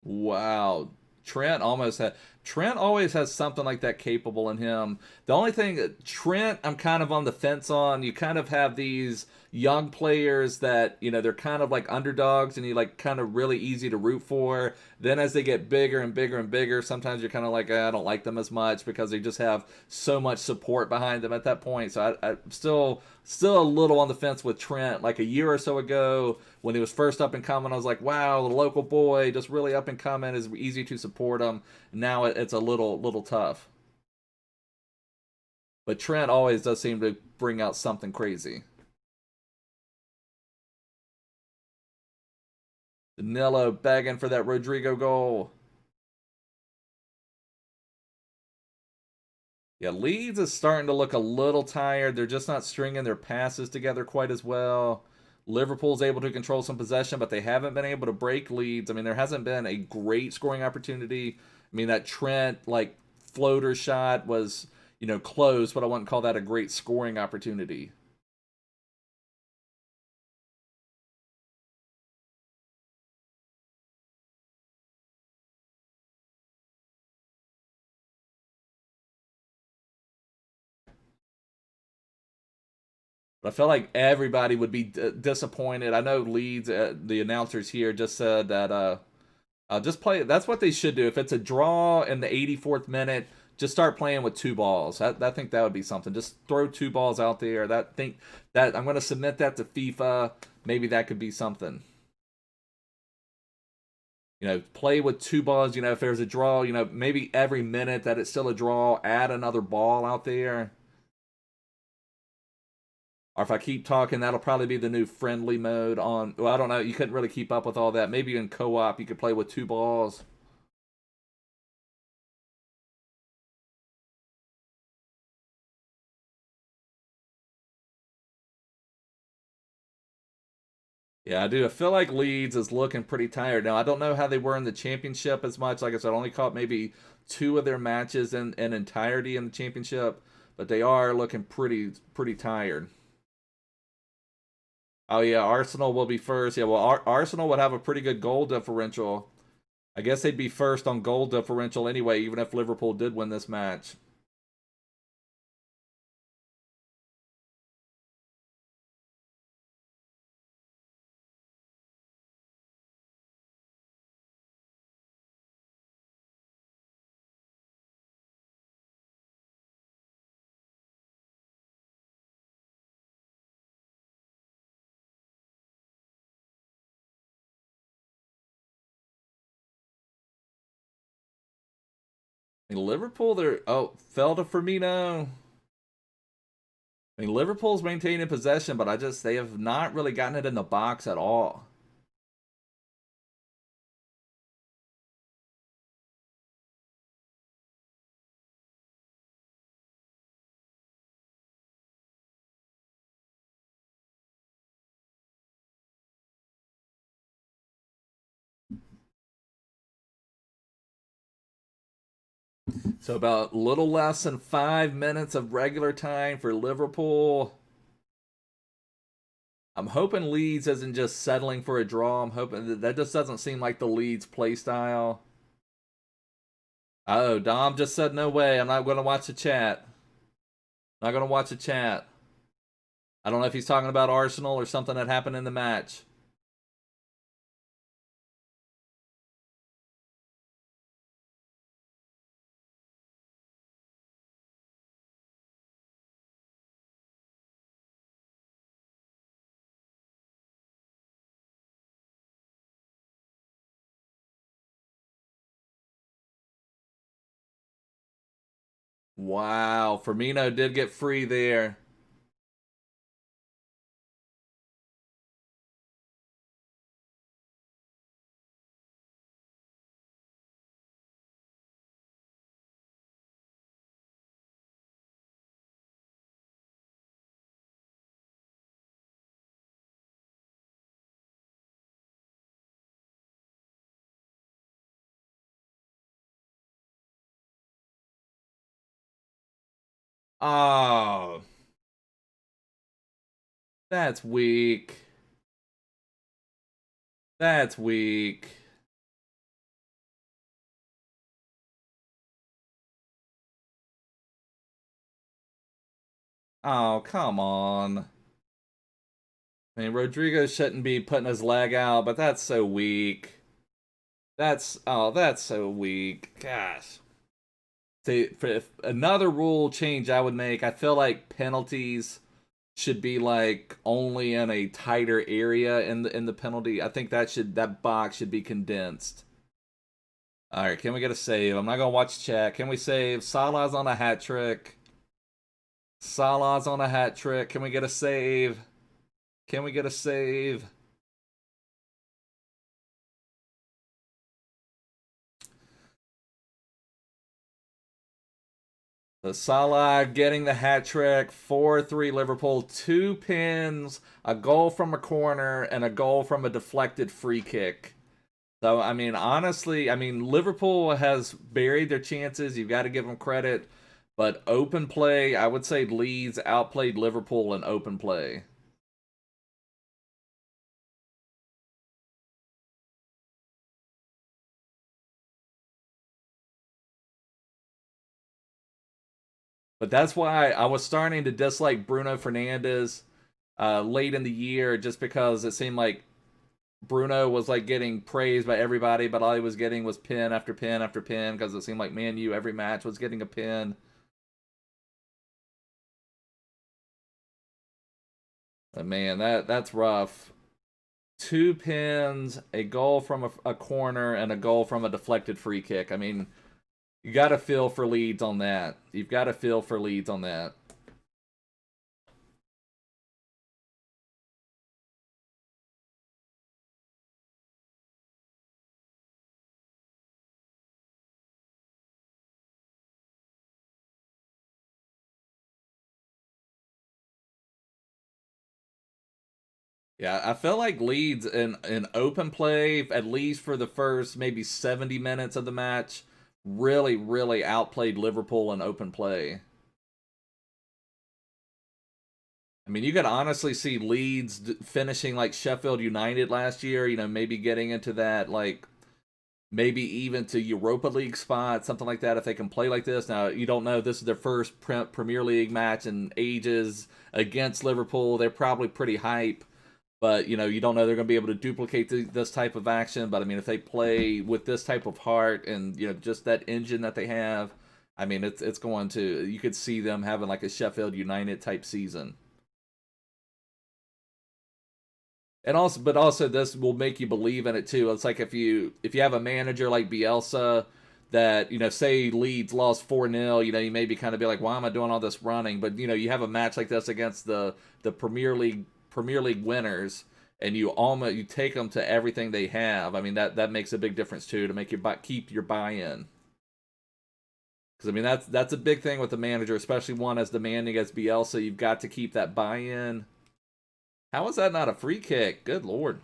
[SPEAKER 1] Wow. Trent always has something like that capable in him. The only thing Trent, I'm kind of on the fence on. You kind of have these young players that, they're kind of like underdogs and you like kind of really easy to root for. Then as they get bigger and bigger and bigger, sometimes you're kind of like, I don't like them as much because they just have so much support behind them at that point. So I'm still a little on the fence with Trent. Like a year or so ago, when he was first up and coming, I was like, wow, the local boy, just really up and coming, is easy to support him. Now it's a little tough. But Trent always does seem to bring out something crazy. Danilo begging for that Rodrigo goal. Yeah, Leeds is starting to look a little tired. They're just not stringing their passes together quite as well. Liverpool's able to control some possession, but they haven't been able to break leads. I mean, there hasn't been a great scoring opportunity. I mean, that Trent, like, floater shot was, close, but I wouldn't call that a great scoring opportunity. But I feel like everybody would be disappointed. I know Leeds, the announcers here just said that just play. That's what they should do. If it's a draw in the 84th minute, just start playing with two balls. I think that would be something. Just throw two balls out there. That I'm going to submit that to FIFA. Maybe that could be something. Play with two balls. If there's a draw, maybe every minute that it's still a draw, add another ball out there. Or if I keep talking, that'll probably be the new friendly mode on. Well, I don't know. You couldn't really keep up with all that. Maybe in co-op, you could play with two balls. Yeah, I do. I feel like Leeds is looking pretty tired now. I don't know how they were in the championship as much. Like I said, I only caught maybe two of their matches in entirety in the championship, but they are looking pretty tired. Oh yeah, Arsenal will be first. Yeah, well, Arsenal would have a pretty good goal differential. I guess they'd be first on goal differential anyway, even if Liverpool did win this match. I mean, Liverpool, they're fell to Firmino. I mean, Liverpool's maintaining possession, but they have not really gotten it in the box at all. So about a little less than 5 minutes of regular time for Liverpool. I'm hoping Leeds isn't just settling for a draw. I'm hoping that just doesn't seem like the Leeds play style. Oh, Dom just said no way. I'm not going to watch the chat. Not going to watch the chat. I don't know if he's talking about Arsenal or something that happened in the match. Wow, Firmino did get free there. Oh, that's weak. That's weak. Oh, come on. I mean, Rodrigo shouldn't be putting his leg out, but that's so weak. That's so weak. Gosh. See, if another rule change I would make, I feel like penalties should be like only in a tighter area in the penalty. I think that box should be condensed. All right, can we get a save? I'm not gonna watch chat. Can we save? Salah's on a hat trick. Salah's on a hat trick. Can we get a save? Can we get a save? The Salah getting the hat trick, 4-3 Liverpool, 2 pins, a goal from a corner, and a goal from a deflected free kick. So, I mean, honestly, I mean, Liverpool has buried their chances. You've got to give them credit. But open play, I would say Leeds outplayed Liverpool in open play. But that's why I was starting to dislike Bruno Fernandes late in the year, just because it seemed like Bruno was like getting praised by everybody, but all he was getting was pin after pin after pin, because it seemed like Man U every match was getting a pin. But man, that's rough. 2 pins, a goal from a corner, and a goal from a deflected free kick. I mean, you got to feel for Leeds on that. You've got to feel for Leeds on that. Yeah, I felt like Leeds in open play, at least for the first maybe 70 minutes of the match, really outplayed Liverpool in open play. I mean, you could honestly see Leeds finishing like Sheffield United last year, maybe getting into that, like, maybe even to Europa League spot, something like that, if they can play like this. Now, you don't know. This is their first Premier League match in ages against Liverpool. They're probably pretty hype. But, you don't know they're going to be able to duplicate this type of action. But, I mean, if they play with this type of heart and, just that engine that they have, I mean, it's going to, you could see them having like a Sheffield United type season. And also, but also this will make you believe in it too. It's like if you have a manager like Bielsa that, say Leeds lost 4-0, you maybe kind of be like, why am I doing all this running? But, you have a match like this against the Premier League winners, and you take them to everything they have. I mean, that makes a big difference too, to make you keep your buy-in. Because I mean, that's a big thing with the manager, especially one as demanding as Bielsa. You've got to keep that buy-in. How is that not a free kick? Good lord.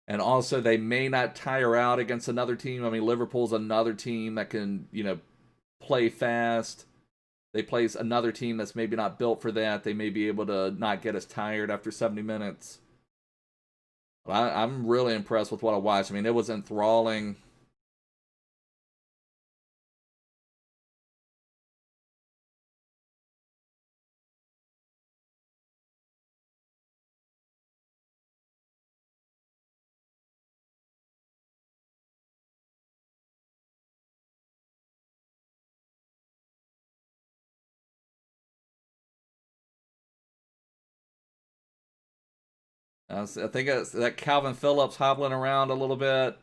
[SPEAKER 1] And also, they may not tire out against another team. I mean, Liverpool's another team that can, play fast. They play another team that's maybe not built for that. They may be able to not get us tired after 70 minutes. I'm really impressed with what I watched. I mean, it was enthralling. I think it's that Calvin Phillips hobbling around a little bit.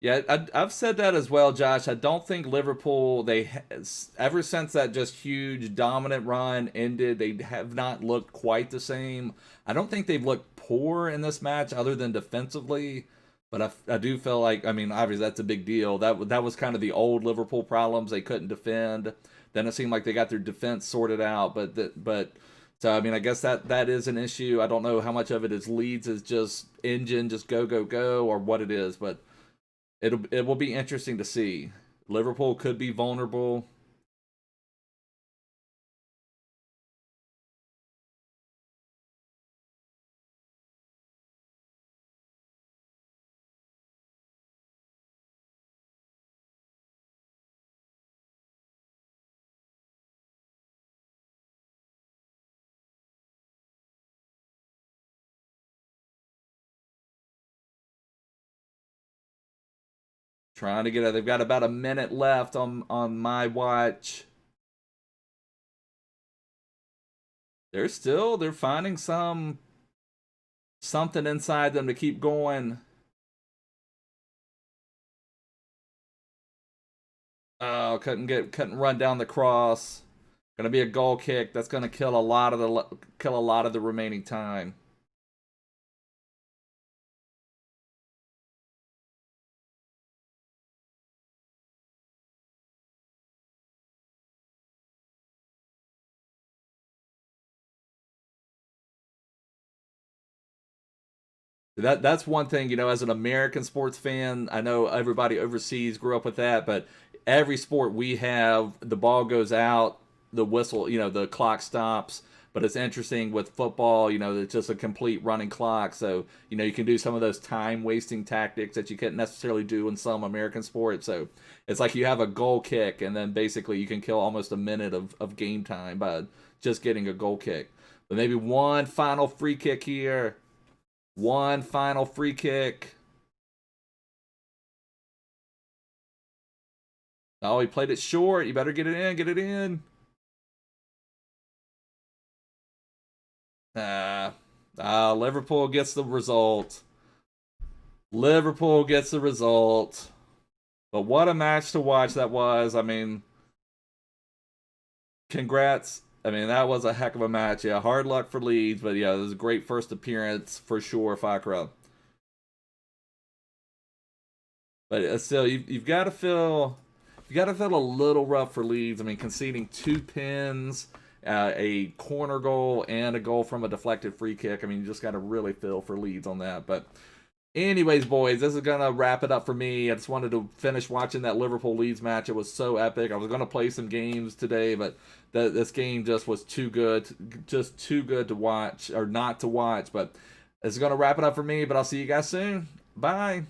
[SPEAKER 1] Yeah, I've said that as well, Josh. I don't think Liverpool, ever since that just huge dominant run ended, they have not looked quite the same. I don't think they've looked poor in this match other than defensively, but I do feel like, I mean, obviously that's a big deal. That was kind of the old Liverpool problems. They couldn't defend. Then it seemed like they got their defense sorted out, but so I mean, I guess that is an issue. I don't know how much of it is Leeds is just engine, just go go go, or what it is, but it will be interesting to see. Liverpool could be vulnerable. Trying to get it. They've got about a minute left on my watch. They're finding something inside them to keep going. Oh, couldn't run down the cross. Gonna be a goal kick. That's gonna kill a lot of the remaining time. That's one thing, as an American sports fan, I know everybody overseas grew up with that, but every sport we have, the ball goes out, the whistle, the clock stops. But it's interesting with football, it's just a complete running clock. So, you can do some of those time wasting tactics that you couldn't necessarily do in some American sports. So it's like you have a goal kick, and then basically you can kill almost a minute of game time by just getting a goal kick. But maybe one final free kick here. One final free kick. Oh, he played it short. You better get it in. Get it in. Liverpool gets the result. Liverpool gets the result. But what a match to watch that was. I mean, congrats. I mean, that was a heck of a match. Yeah, hard luck for Leeds, but yeah, it was a great first appearance for sure, Fakra. But still, you've got to feel a little rough for Leeds. I mean, conceding 2 pins, a corner goal, and a goal from a deflected free kick. I mean, you just got to really feel for Leeds on that. But anyways, boys, this is going to wrap it up for me. I just wanted to finish watching that Liverpool-Leeds match. It was so epic. I was going to play some games today, but this game just was too good. Just too good to watch, or not to watch. But this is going to wrap it up for me, but I'll see you guys soon. Bye.